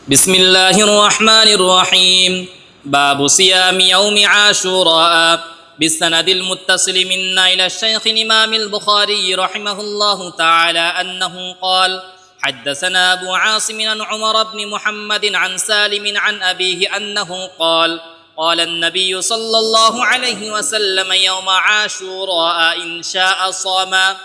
بسم الله الرحمن الرحيم باب صيام يوم عاشوراء بالسند المتصل منا إلى الشيخ الإمام البخاري رحمه الله تعالى أنه قال حدثنا أبو عاصم عن عمر بن محمد عن سالم عن أبيه أنه قال قال النبي صلى الله عليه وسلم يوم عاشوراء إن شاء صاما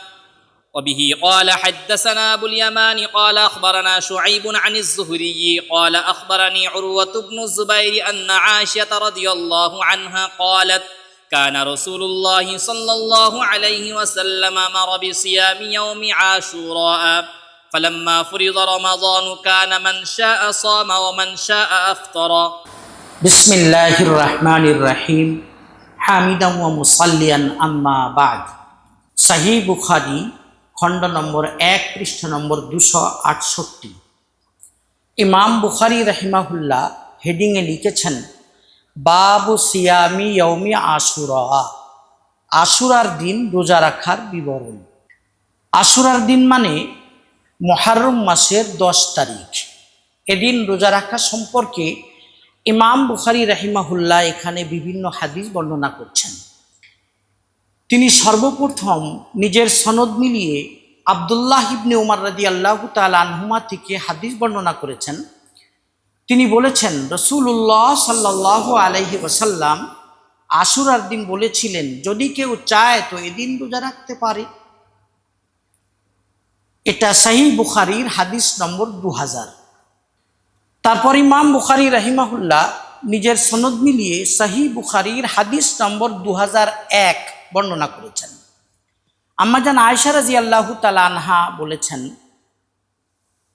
وبه قال حدثنا أبو اليمان قال أخبرنا شعيب عن الزهري قال أخبرني عروة بن الزبير أن عائشة رضي الله عنها قالت كان رسول الله صلى الله عليه وسلم أمر بصيام يوم عاشوراء فلما فرض رمضان كان من شاء صام ومن شاء أفطر بسم الله الرحمن الرحيم حامدا ومصليا أما بعد صحيح বুখারী খণ্ড নম্বর 1 পৃষ্ঠা নম্বর 268 ইমাম বুখারী রাহিমাহুল্লাহ হেডিংয়ে লিখেছেন বাবু সিয়ামি ইয়াউমি আশুরা, আশুরার দিন রোজা রাখার বিবরণ। আশুরার দিন মানে মুহররম মাসের 10 তারিখ। এদিন রোজা রাখা সম্পর্কে ইমাম বুখারী রাহিমাহুল্লাহ এখানে বিভিন্ন হাদিস বর্ণনা করছেন। তিনি সর্বপ্রথম নিজের সনদ মিলিয়ে আব্দুল্লাহ ইবনে উমর রাদিয়াল্লাহু তাআলা আনহুমা থেকে হাদিস বর্ণনা করেছেন। তিনি বলেছেন রাসূলুল্লাহ সাল্লাল্লাহু আলাইহি ওয়াসাল্লাম আশুরার দিন বলেছিলেন, যদি কেউ চায় তো এদিন রোজা রাখতে পারে। এটা সহিহ বুখারীর হাদিস নম্বর 2000। তারপর ইমাম বুখারী রাহিমাহুল্লাহ নিজের সনদ মিলিয়ে সহিহ বুখারীর হাদিস নম্বর 2001 বর্ণনা করেছেন। আম্মাজান আয়েশা রাদিয়াল্লাহু তাআলা আনহা বলেছেন,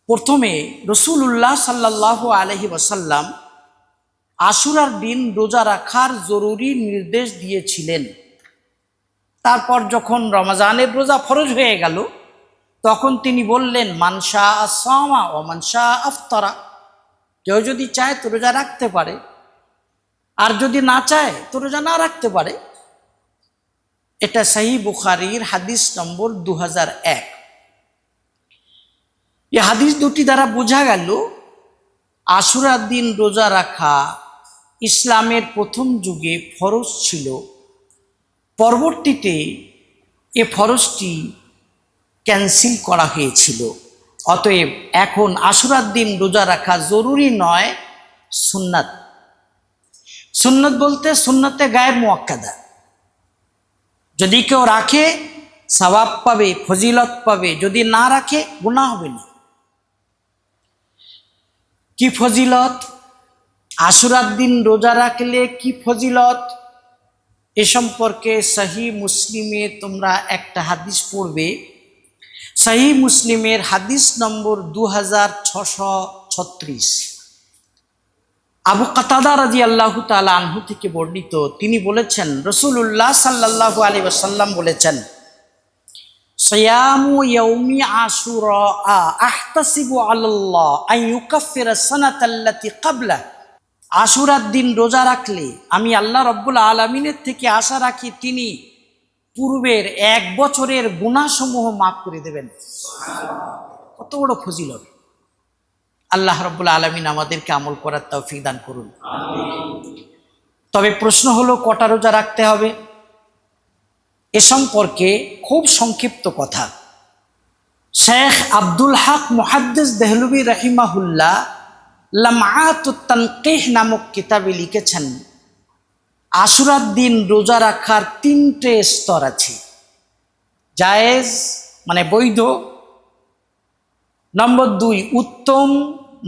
প্রথমে রাসূলুল্লাহ সাল্লাল্লাহু আলাইহি ওয়াসাল্লাম আশুরার দিন রোজা রাখার জরুরি নির্দেশ দিয়েছিলেন। তারপর যখন রমজানের রোজা ফরজ হয়ে গেল তখন তিনি বললেন, মান শাআ সামা ওয়া মান শাআ আফতারা, কেউ যদি চায় তো রোজা রাখতে পারে, আর যদি না চায় তো রোজা না রাখতে পারে। এটা সহিহ বুখারীর হাদিস নম্বর 2001। এই হাদিস দুটি দ্বারা বোঝা গেল আশুরার দিন রোজা রাখা ইসলামের প্রথম যুগে ফরজ ছিল। পরবর্তীতে এ ফরজটি ক্যান্সেল করা হয়েছিল। অতএব এখন আশুরার দিন রোজা রাখা জরুরি নয়, সুন্নাত। সুন্নত বলতে সুন্নতে গায়ের মুআক্কাদা। যদি কেউ রাখে সওয়াব পাবে, ফজিলত পাবে, যদি না রাখে গুনাহ হবে না। কি ফজিলত, আশুরার দিন রোজা রাখলে কি ফজিলত, এ সম্পর্কে সহিহ মুসলিমে তোমরা একটা হাদিস পড়বে। সহিহ মুসলিমের হাদিস নম্বর 2636। আবু কাতাদা রাদিয়াল্লাহু তাআলা আনহু থেকে বর্ণিত, তিনি বলেছেন রাসূলুল্লাহ সাল্লাল্লাহু আলাইহি ওয়াসাল্লাম বলেছেন, সিয়ামু ইয়াউমি আশুরা আহতাসিবু আলাল্লাহ আন ইউকাফিরা সানাতাল্লাতী ক্বাবলা, আশুরার দিন রোজা রাখলে আমি আল্লাহ রাব্বুল আলামিনের থেকে আশা রাখি তিনি পূর্বের 1 বছরের গুনাহসমূহ মাফ করে দেবেন। কত বড় ফজিলত! আল্লাহ রাব্বুল আলামিন আমাদেরকে আমল করার তৌফিক দান করুন। তবে প্রশ্ন হলো কটা রোজা রাখতে হবে? এ সম্পর্কে খুব সংক্ষিপ্ত কথা। শেখ আব্দুল হক মুহাদ্দিস দেহলভী রাহিমাহুল্লাহ লামআতুত তানকিহ নামক কিতাবে লিখেছেন, আশুরার দিন রোজা রাখার 3টে স্তর আছে। জায়েজ মানে বৈধ, নম্বর 2 উত্তম,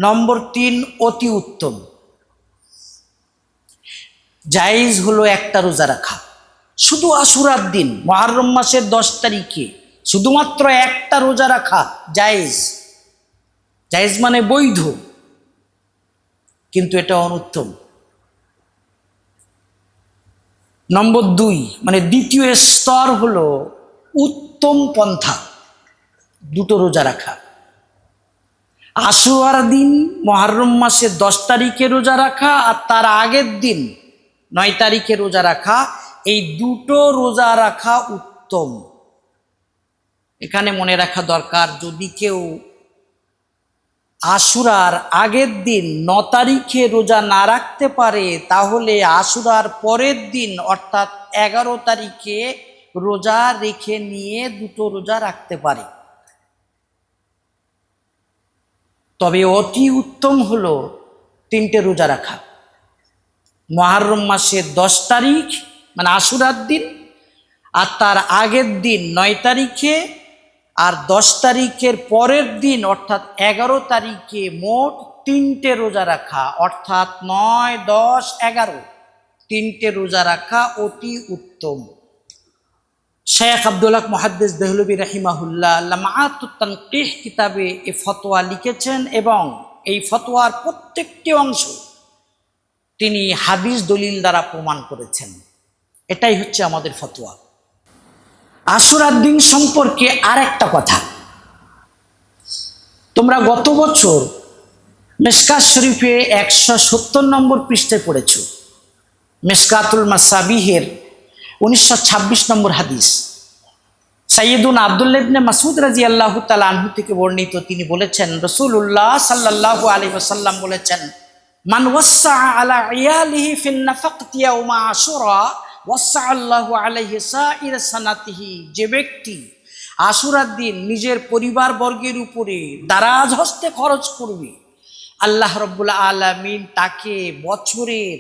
নম্বর 3 অতি উত্তম। জায়েজ হলো একটা রোজা রাখা, শুধু আশুরার দিন মুহররম মাসের 10 তারিখে শুধুমাত্র একটা রোজা রাখা জায়েজ। জায়েজ মানে বৈধ, কিন্তু এটা অনুত্তম। নম্বর 2 মানে দ্বিতীয় স্তর হলো উত্তম পন্থা, দুটো রোজা রাখা। আশুরার দিন মুহররম মাসের 10 তারিখে রোজা রাখা আর তার আগের দিন 9 তারিখে রোজা রাখা, এই দুটো রোজা রাখা উত্তম। এখানে মনে রাখা দরকার, যদি কেউ আশুরার আগের দিন 9 তারিখে রোজা না রাখতে পারে, তাহলে আশুরার পরের দিন অর্থাৎ 11 তারিখে রোজা রেখে নিয়ে 2টো রোজা রাখতে পারে। তবে অতি উত্তম হলো 3টে রোজা রাখা। মুহররম মাসের 10 তারিখ মানে আশুরার দিন, আর তার আগের দিন 9 তারিখে, আর 10 তারিখের পরের দিন অর্থাৎ 11 তারিখে মোট 3টে রোজা রাখা, অর্থাৎ 9, 10, 11 3টে রোজা রাখা অতি উত্তম। শেখ আব্দুল হক মুহাদ্দিস দেহলভী রাহিমাহুল্লাহ লামাআতুত তানকিহ কিতাবে এই ফতোয়া লিখেছেন, এবং এই ফতোয়ার প্রত্যেকটি অংশ তিনি হাদিস দলিল দ্বারা প্রমাণ করেছেন। এটাই হচ্ছে আমাদের ফতোয়া। আশুরার দিন সম্পর্কে আর একটা কথা, তোমরা গত বছর মিশকাত শরীফে 170 নম্বর পৃষ্ঠায় পড়েছ, মিশকাতুল মাসাবিহের 1926 নম্বর হাদিস। সাইয়্যিদুনা আব্দুল্লাহ ইবনে মাসউদ রাদিয়াল্লাহু তাআলা আনহু থেকে বর্ণিত, তিনি বলেছেন রাসূলুল্লাহ সাল্লাল্লাহু আলাইহি ওয়াসাল্লাম বলেছেন, মান ওয়াসসা আলা ইয়ালিহি ফিন নাফাকতি ইয়াউমা আশুরা ওয়াসসা আল্লাহু আলাইহি সাইর সানাতিহি, যে ব্যক্তি আশুরার দিন নিজের পরিবার বর্গের উপরে দারাজ হস্তে খরচ করবে, আল্লাহ রাব্বুল আলামিন তাকে বছরের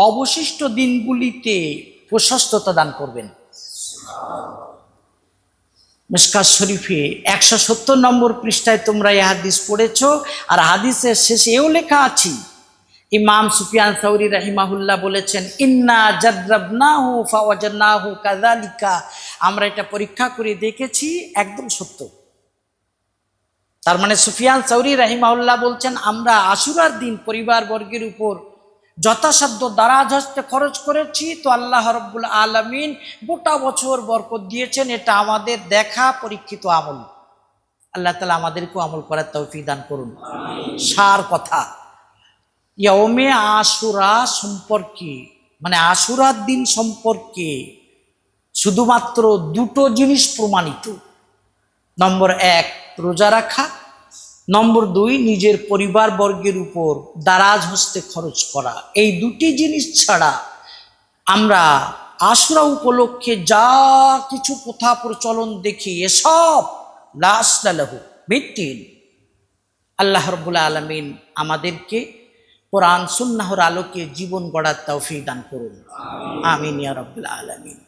অবশিষ্ট দিনগুলিতে প্রশস্ততা দান করবেন। মিশকাত শরীফে 170 নম্বর পৃষ্ঠায় তোমরা এই হাদিস পড়েছ, আর হাদিসের শেষে এও লেখা আছে, ইমাম সুফিয়ান সাউরি রাহিমাহুল্লাহ বলেছেন, ইন্না জাররাবনাহু ফাওয়াজাদনাহু কাযালিকা, আমরা এটা পরীক্ষা করে দেখেছি, একদম সত্য। তার মানে সুফিয়ান সাউরি রাহিমাহুল্লাহ বলছেন, আমরা আশুরার দিন পরিবার বর্গের উপর যথাসাধ্য দারাজ হস্তে খরচ করেছি, তো আল্লাহ রাব্বুল আলামিন গোটা বছর বরকত দিয়েছেন। এটা আমাদের দেখা পরীক্ষিত আমল। আল্লাহ তাআলা আমাদেরকেও আমল করার তৌফিক দান করুন। সার কথা, ইয়াউমে আশুরা সম্পর্কে মানে আশুরার দিন সম্পর্কে শুধুমাত্র 2টো জিনিস প্রমাণিত। নম্বর 1 রোজা রাখা, নম্বর 2 নিজের পরিবার বর্গের উপর দারাজ হস্তে খরচ করা। এই 2টি জিনিস ছাড়া আমরা আশুরা উপলক্ষে যা কিছু প্রথা প্রচলন দেখি, এসব লা আসলা লাহু, ভিত্তিহীন। আল্লাহ রাব্বুল আলামিন আমাদেরকে কোরআন সুন্নাহর আলোকে জীবন গড়ার তৌফিক দান করুন। আমিন ইয়া রাব্বুল আলামিন।